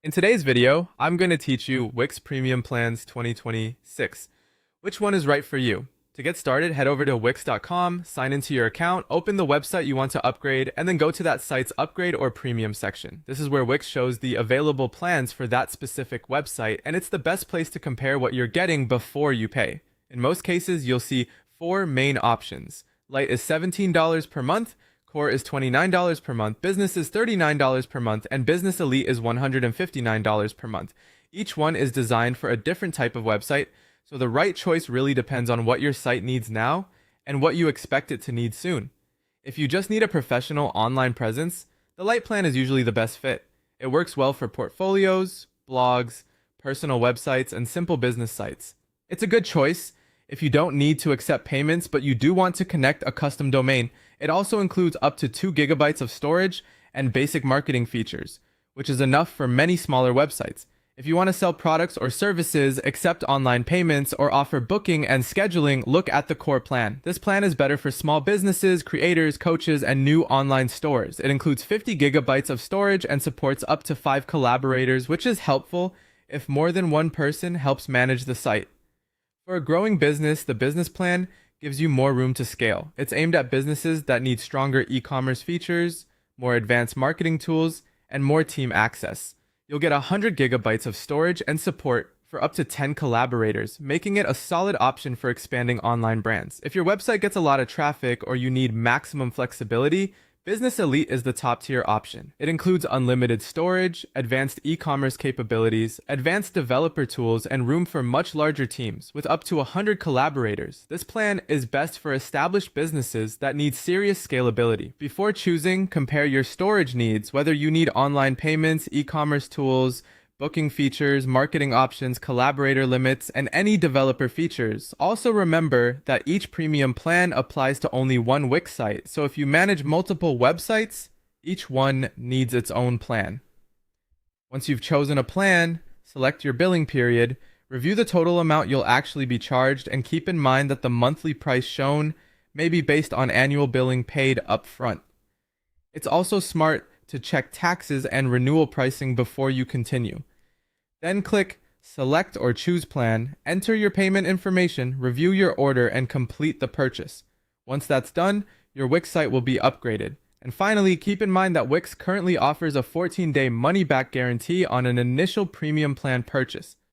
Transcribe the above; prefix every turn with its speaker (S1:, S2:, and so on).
S1: In today's video, I'm going to teach you Wix Premium Plans 2026. Which one is right for you? To get started, head over to wix.com, sign into your account, open the website you want to upgrade, and then go to that site's upgrade or premium section. This is where Wix shows the available plans for that specific website, and it's the best place to compare what you're getting before you pay. In most cases, you'll see four main options. Lite is $17 per month, Core is $29 per month, Business is $39 per month, and Business Elite is $159 per month. Each one is designed for a different type of website, so the right choice really depends on what your site needs now and what you expect it to need soon. If you just need a professional online presence, the Lite plan is usually the best fit. It works well for portfolios, blogs, personal websites, and simple business sites. It's a good choice if you don't need to accept payments but you do want to connect a custom domain. It also includes up to 2 gigabytes of storage and basic marketing features, which is enough for many smaller websites. If you want to sell products or services, accept online payments, or offer booking and scheduling, look at the Core plan. This plan is better for small businesses, creators, coaches, and new online stores. It includes 50 gigabytes of storage and supports up to 5 collaborators, which is helpful if more than one person helps manage the site. For a growing business, the business plan gives you more room to scale. It's aimed at businesses that need stronger e-commerce features, more advanced marketing tools, and more team access. You'll get 100 gigabytes of storage and support for up to 10 collaborators, making it a solid option for expanding online brands. If your website gets a lot of traffic or you need maximum flexibility, Business Elite is the top tier option. It includes unlimited storage, advanced e-commerce capabilities, advanced developer tools, and room for much larger teams with up to 100 collaborators. This plan is best for established businesses that need serious scalability. Before choosing, compare your storage needs, whether you need online payments, e-commerce tools, booking features, marketing options, collaborator limits, and any developer features. Also remember that each premium plan applies to only one Wix site, so if you manage multiple websites, each one needs its own plan. Once you've chosen a plan, select your billing period, review the total amount you'll actually be charged, and keep in mind that the monthly price shown may be based on annual billing paid upfront. It's also smart to check taxes and renewal pricing before you continue. Then click Select or Choose Plan, enter your payment information, review your order, and complete the purchase. Once that's done, your Wix site will be upgraded. And finally, keep in mind that Wix currently offers a 14-day money-back guarantee on an initial premium plan purchase.